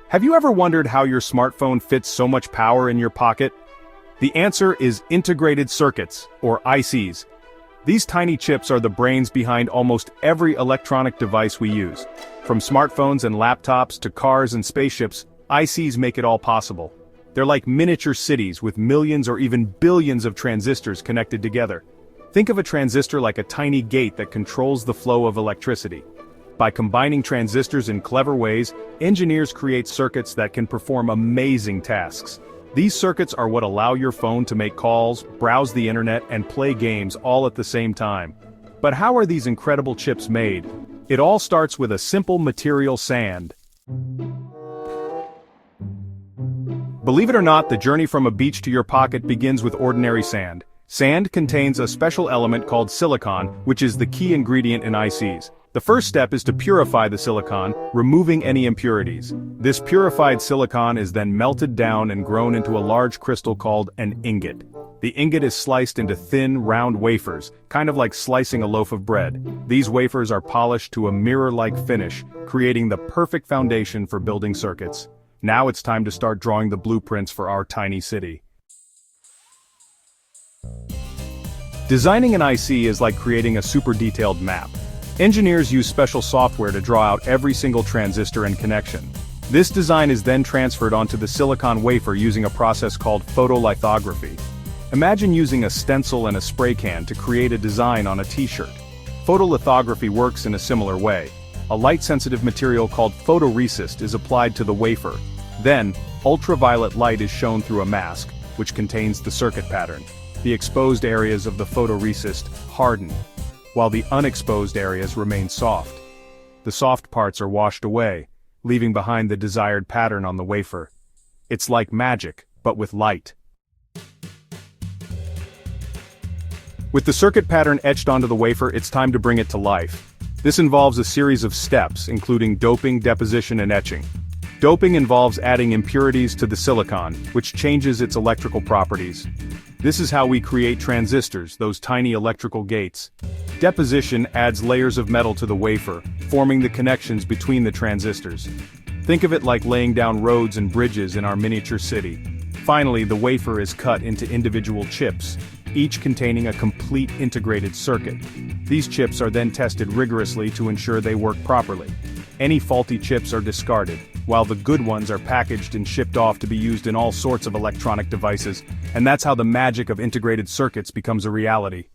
Have you ever wondered how your smartphone fits so much power in your pocket? The answer is integrated circuits, or ICs. These tiny chips are the brains behind almost every electronic device we use. From smartphones and laptops to cars and spaceships, ICs make it all possible. They're like miniature cities with millions or even billions of transistors connected together. Think of a transistor like a tiny gate that controls the flow of electricity. By combining transistors in clever ways, engineers create circuits that can perform amazing tasks. These circuits are what allow your phone to make calls, browse the internet, and play games all at the same time. But how are these incredible chips made? It all starts with a simple material: sand. Believe it or not, the journey from a beach to your pocket begins with ordinary sand. Sand contains a special element called silicon, which is the key ingredient in ICs. The first step is to purify the silicon, removing any impurities. This purified silicon is then melted down and grown into a large crystal called an ingot. The ingot is sliced into thin, round wafers, kind of like slicing a loaf of bread. These wafers are polished to a mirror-like finish, creating the perfect foundation for building circuits. Now it's time to start drawing the blueprints for our tiny city. Designing an IC is like creating a super detailed map. Engineers use special software to draw out every single transistor and connection. This design is then transferred onto the silicon wafer using a process called photolithography. Imagine using a stencil and a spray can to create a design on a t-shirt. Photolithography works in a similar way. A light-sensitive material called photoresist is applied to the wafer. Then, ultraviolet light is shown through a mask, which contains the circuit pattern. The exposed areas of the photoresist harden, while the unexposed areas remain soft. The soft parts are washed away, leaving behind the desired pattern on the wafer. It's like magic, but with light. With the circuit pattern etched onto the wafer, it's time to bring it to life. This involves a series of steps, including doping, deposition, and etching. Doping involves adding impurities to the silicon, which changes its electrical properties. This is how we create transistors, those tiny electrical gates. Deposition adds layers of metal to the wafer, forming the connections between the transistors. Think of it like laying down roads and bridges in our miniature city. Finally, the wafer is cut into individual chips, each containing a complete integrated circuit. These chips are then tested rigorously to ensure they work properly. Any faulty chips are discarded, while the good ones are packaged and shipped off to be used in all sorts of electronic devices, and that's how the magic of integrated circuits becomes a reality.